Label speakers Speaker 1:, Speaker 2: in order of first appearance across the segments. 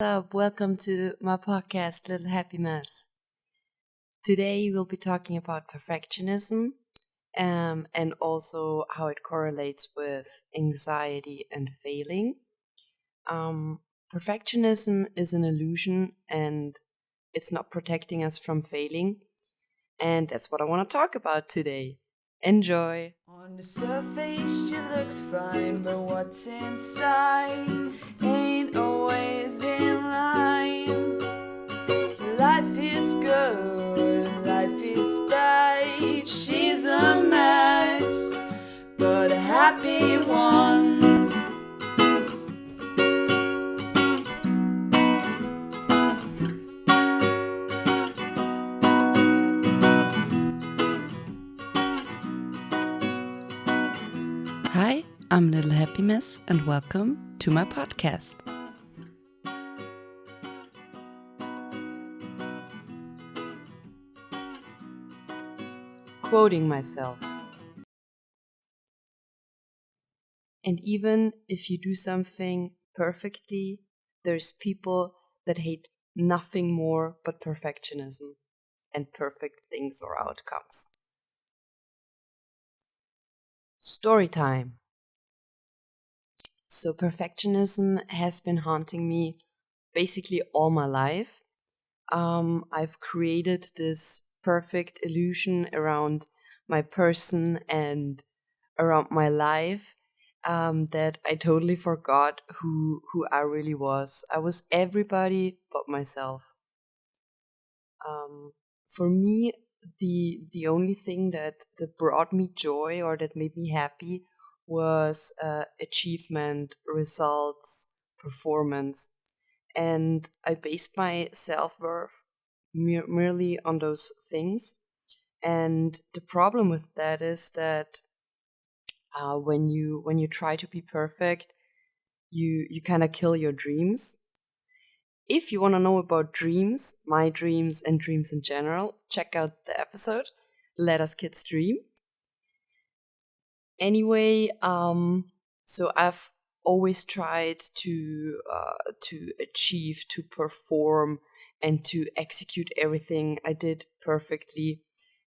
Speaker 1: Up? Welcome to my podcast, Little Happy Mess. Today we'll be talking about perfectionism and also how it correlates with anxiety and failing. Perfectionism is an illusion and it's not protecting us from failing. And that's what I want to talk about today. Enjoy!
Speaker 2: On the surface, she looks fine, but what's inside ain't always in line. Life is good, life is bad. She's a mess, but a happy one.
Speaker 1: Hi, I'm Little Happy Mess and welcome to my podcast. Quoting myself. And even if you do something perfectly, there's people that hate nothing more but perfectionism and perfect things or outcomes. Story time. So, perfectionism has been haunting me basically all my life. I've created this perfect illusion around my person and around my life that I totally forgot who I really was. I was everybody but myself. For me, the only thing that brought me joy or that made me happy was achievement, results, performance, and I based my self worth merely on those things. And the problem with that is that when you try to be perfect, you kind of kill your dreams. If you want to know about dreams, my dreams, and dreams in general, check out the episode Let Us Kids Dream. Anyway, so I've always tried to achieve, to perform, and to execute everything I did perfectly.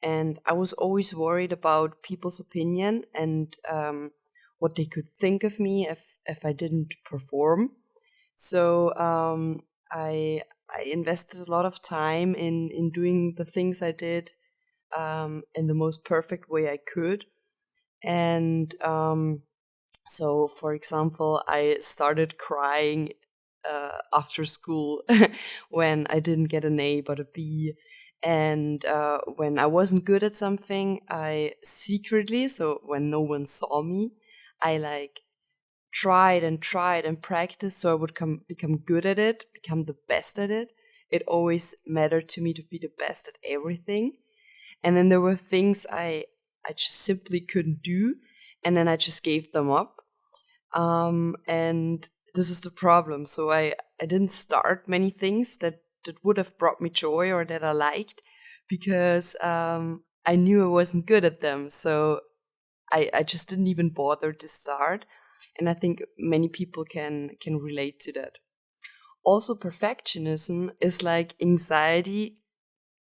Speaker 1: And I was always worried about people's opinion and what they could think of me if I didn't perform. So I invested a lot of time in doing the things I did in the most perfect way I could. And so, for example, I started crying after school when I didn't get an A but a B. And when I wasn't good at something, I secretly, so when no one saw me, I like tried and practiced so I would become good at it, become the best at it. It always mattered to me to be the best at everything. And then there were things I just simply couldn't do, and then I just gave them up. And this is the problem. So I didn't start many things that would have brought me joy or that I liked because I knew I wasn't good at them. So I just didn't even bother to start. And I think many people can relate to that. Also, perfectionism is like anxiety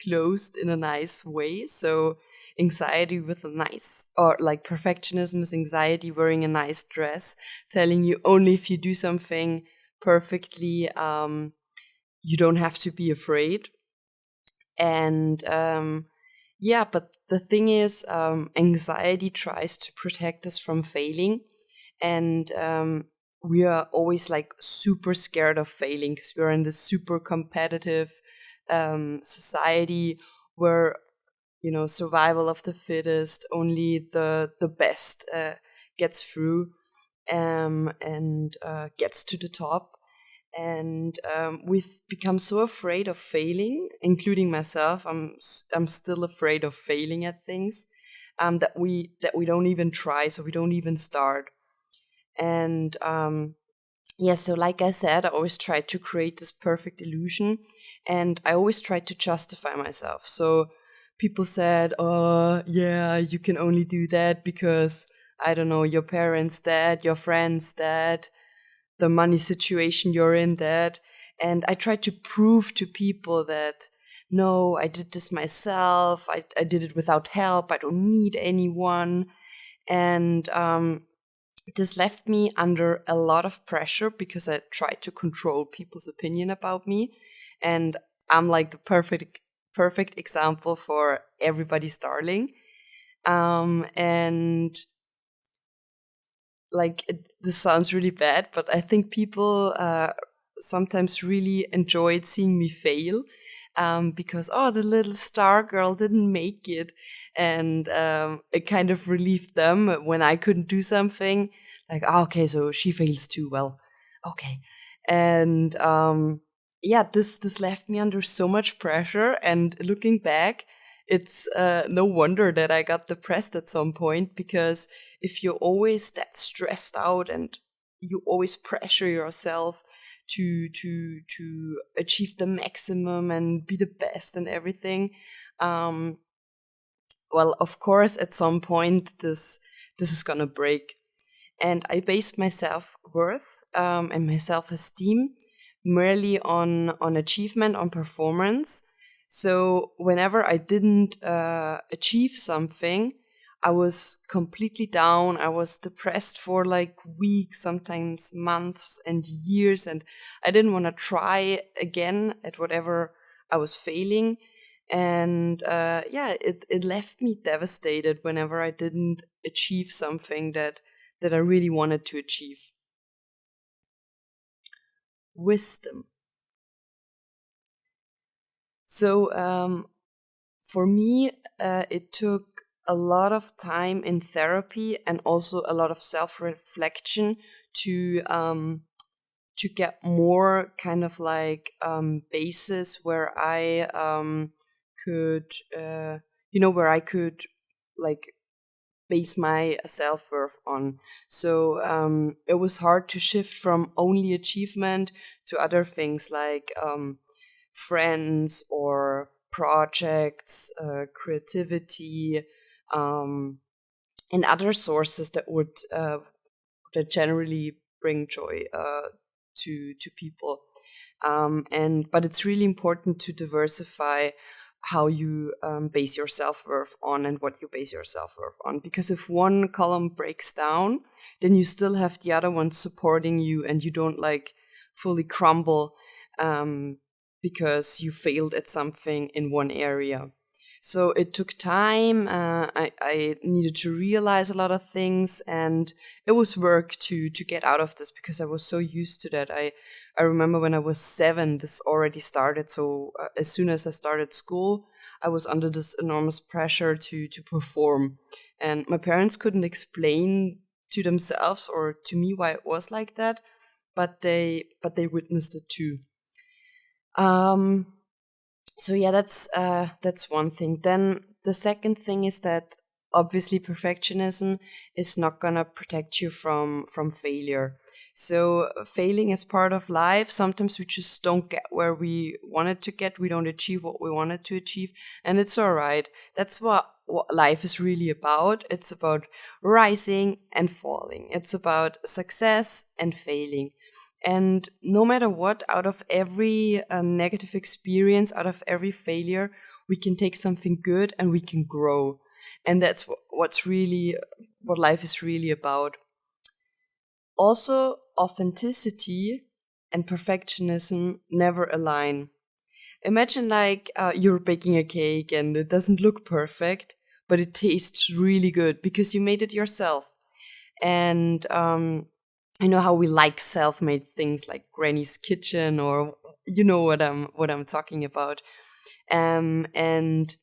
Speaker 1: closed in a nice way. So anxiety with a nice, or like perfectionism is anxiety wearing a nice dress, telling you only if you do something perfectly, you don't have to be afraid. And yeah, but the thing is, anxiety tries to protect us from failing, and we are always like super scared of failing because we're in this super competitive society where survival of the fittest, only the best gets through and gets to the top. And we've become so afraid of failing, including myself. I'm still afraid of failing at things that we don't even try, so we don't even start. And yeah, so like I said, I always try to create this perfect illusion, and I always try to justify myself. So people said, "Oh, yeah, you can only do that because I don't know, your parents' dad, your friends' dad, the money situation you're in, that." And I tried to prove to people that no, I did this myself. I did it without help. I don't need anyone. And this left me under a lot of pressure because I tried to control people's opinion about me. And I'm like the perfect example for everybody's darling. And like this sounds really bad, but I think people sometimes really enjoyed seeing me fail, because the little star girl didn't make it, and it kind of relieved them when I couldn't do something. Like, okay, so she fails too. Well, okay, and yeah, this left me under so much pressure. And looking back, it's no wonder that I got depressed at some point, because if you're always that stressed out and you always pressure yourself to achieve the maximum and be the best and everything, um, well, of course, at some point this is gonna break. And I based my self worth and my self esteem merely on achievement, on performance. So whenever I didn't achieve something, I was completely down. I was depressed for like weeks, sometimes months and years, and I didn't want to try again at whatever I was failing. And yeah, it left me devastated whenever I didn't achieve something that I really wanted to achieve. Wisdom. So for me, it took a lot of time in therapy and also a lot of self-reflection to get more kind of like basis where I could where I could like base my self worth on. So it was hard to shift from only achievement to other things like friends or projects, creativity, um, and other sources that generally bring joy to people. And but it's really important to diversify how you base your self-worth on and what you base your self-worth on, because if one column breaks down, then you still have the other one supporting you, and you don't like fully crumble because you failed at something in one area. So it took time. I needed to realize a lot of things, and it was work to get out of this, because I was so used to that. I remember when I was 7, this already started. So as soon as I started school, I was under this enormous pressure to perform, and my parents couldn't explain to themselves or to me why it was like that, but they witnessed it too. Um, so yeah, that's one thing. Then the second thing is that obviously perfectionism is not gonna protect you from failure. So failing is part of life. Sometimes we just don't get where we wanted to get. We don't achieve what we wanted to achieve, and it's all right. That's what life is really about. It's about rising and falling. It's about success and failing. And no matter what, out of every negative experience, out of every failure, we can take something good and we can grow. And that's what's really what life is really about. Also, authenticity and perfectionism never align. Imagine like you're baking a cake and it doesn't look perfect, but it tastes really good because you made it yourself. And I know how we like self-made things like Granny's Kitchen, or you know what I'm talking about. And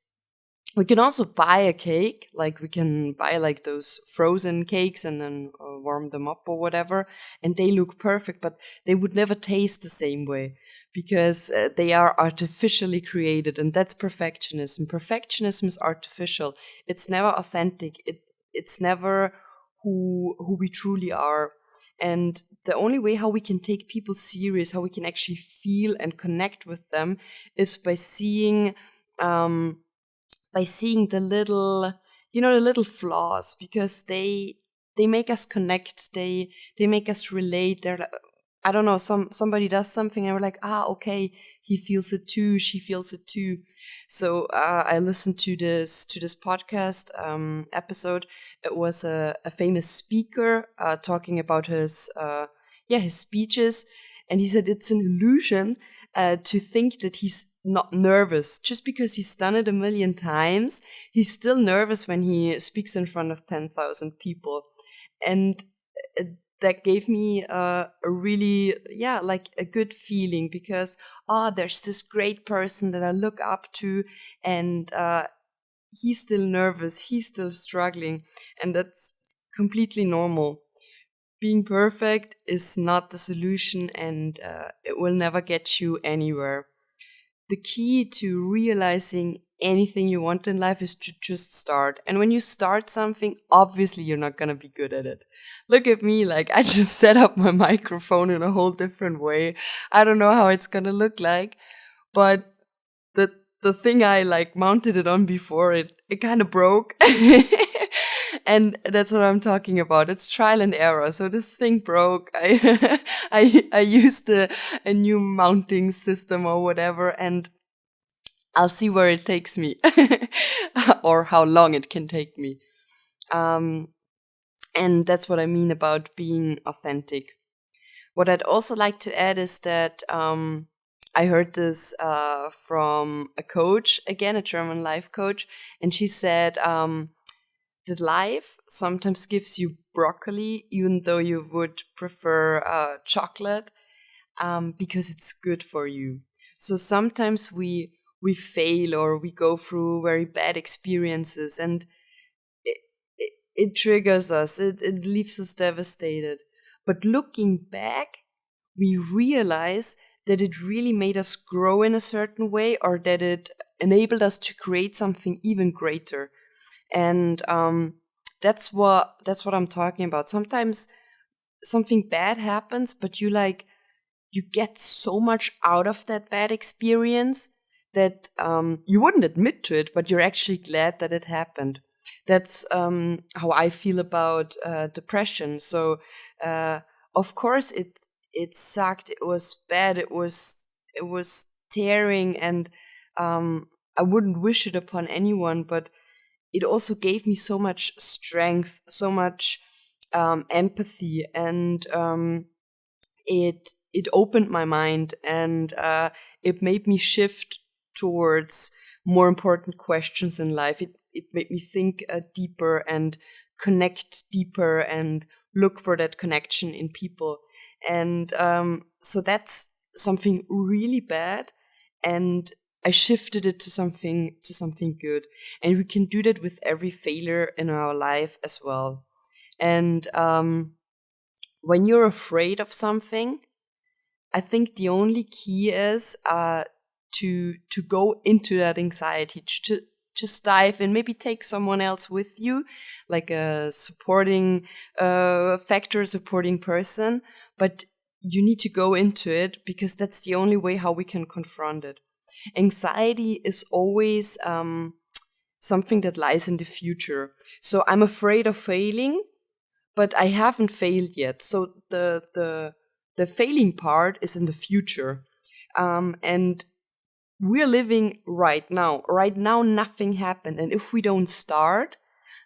Speaker 1: we can also buy a cake, like we can buy like those frozen cakes and then warm them up or whatever, and they look perfect, but they would never taste the same way because they are artificially created, and that's perfectionism. Perfectionism is artificial. It's never authentic. It's never who we truly are. And the only way how we can take people serious, how we can actually feel and connect with them, is um, by seeing the little, the little flaws, because they make us connect. They make us relate. I don't know, somebody does something and we're like, ah, okay, he feels it too, she feels it too. So I listened to this podcast episode. It was a famous speaker talking about his speeches, and he said it's an illusion to think that he's not nervous just because he's done it a million times. He's still nervous when he speaks in front of 10,000 people, and uh, that gave me a really, yeah, like a good feeling, because there's this great person that I look up to, and he's still nervous, he's still struggling, and that's completely normal. Being perfect is not the solution, and it will never get you anywhere. The key to realizing anything you want in life is to just start. And when you start something, obviously you're not going to be good at it. Look at me, like I just set up my microphone in a whole different way. I don't know how it's going to look like, but the the thing I like mounted it on before, it kind of broke. And that's what I'm talking about. It's trial and error. So this thing broke. I used a new mounting system or whatever, and I'll see where it takes me or how long it can take me. Um, and that's what I mean about being authentic. What I'd also like to add is that I heard this from a coach, again, a German life coach, and she said that life sometimes gives you broccoli, even though you would prefer chocolate, because it's good for you. So sometimes we fail or we go through very bad experiences, and it triggers us. It leaves us devastated. But looking back, we realize that it really made us grow in a certain way, or that it enabled us to create something even greater. And that's what I'm talking about. Sometimes something bad happens, but you get so much out of that bad experience that you wouldn't admit to it, but you're actually glad that it happened. That's how I feel about depression. So, uh, of course, it sucked. It was bad. It was tearing, and I wouldn't wish it upon anyone. But it also gave me so much strength, so much empathy, and it opened my mind, and it made me shift towards more important questions in life. It made me think deeper and connect deeper and look for that connection in people. And so that's something really bad, and I shifted it to something good. And we can do that with every failure in our life as well. And when you're afraid of something, I think the only key is to go into that anxiety, to just dive in, maybe take someone else with you, like a supporting factor, supporting person. But you need to go into it, because that's the only way how we can confront it. Anxiety is always something that lies in the future. So I'm afraid of failing, but I haven't failed yet. So the failing part is in the future, and we're living right now. Right now, nothing happened, and if we don't start,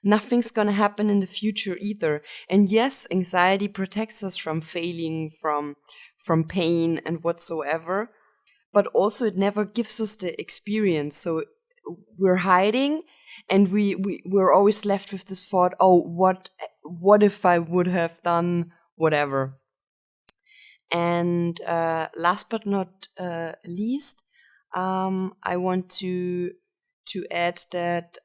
Speaker 1: nothing's gonna happen in the future either. And yes, anxiety protects us from failing, from pain and whatsoever, but also it never gives us the experience. So we're hiding, and we're always left with this thought, oh, what if I would have done whatever. And last but not least, I want to add that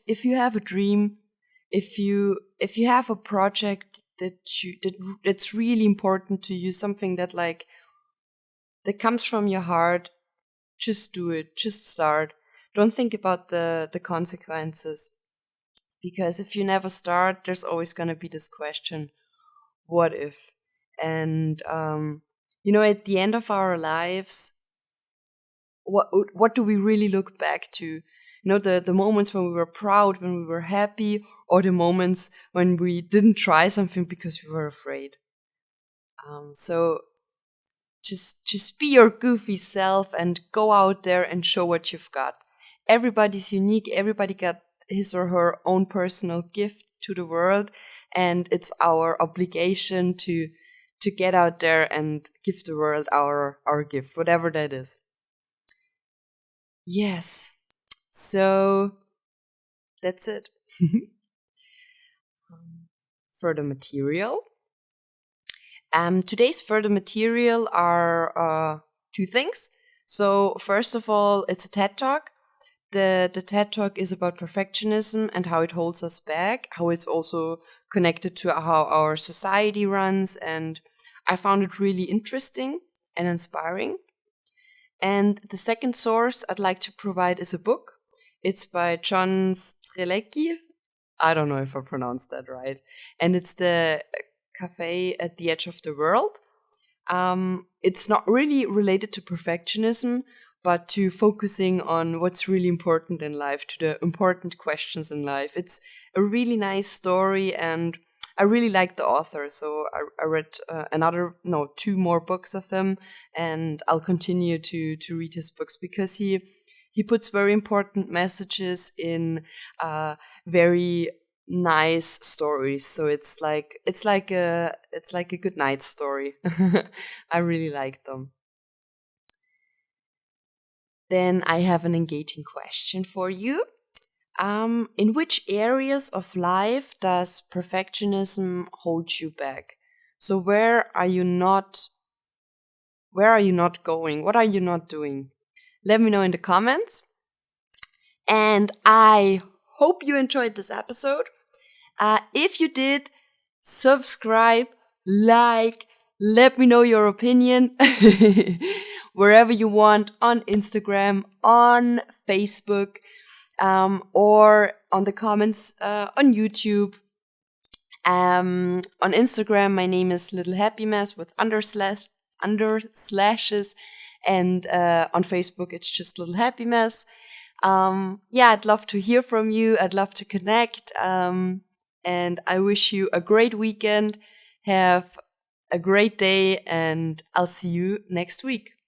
Speaker 1: if you have a dream, if you have a project that's really important to you, something that comes from your heart, just do it. Just start. Don't think about the consequences, because if you never start, there's always going to be this question, what if? And at the end of our lives, what do we really look back to? The moments when we were proud, when we were happy, or the moments when we didn't try something because we were afraid. So just be your goofy self and go out there and show what you've got. Everybody's unique. Everybody got his or her own personal gift to the world, and it's our obligation to get out there and give the world our gift, whatever that is. Yes. So that's it. Further material. Today's further material are two things. So first of all, it's a TED Talk. The TED Talk is about perfectionism and how it holds us back, how it's also connected to how our society runs, and I found it really interesting and inspiring. And the second source I'd like to provide is a book. It's by John Strelecky. I don't know if I pronounced that right. And it's the Café at the Edge of the World. It's not really related to perfectionism, but to focusing on what's really important in life, to the important questions in life. It's a really nice story, and I really like the author. So I read two more books of him, and I'll continue to read his books because he puts very important messages in very nice stories. So it's like a good night story. I really like them. Then I have an engaging question for you. In which areas of life does perfectionism hold you back? So where are you not going? What are you not doing? Let me know in the comments. And I hope you enjoyed this episode. If you did, subscribe, like, let me know your opinion wherever you want, on Instagram, on Facebook, or on the comments on YouTube. On Instagram, my name is Little Happy Mess with under slashes, and on Facebook, it's just Little Happy Mess. I'd love to hear from you. I'd love to connect. And I wish you a great weekend. Have a great day, and I'll see you next week.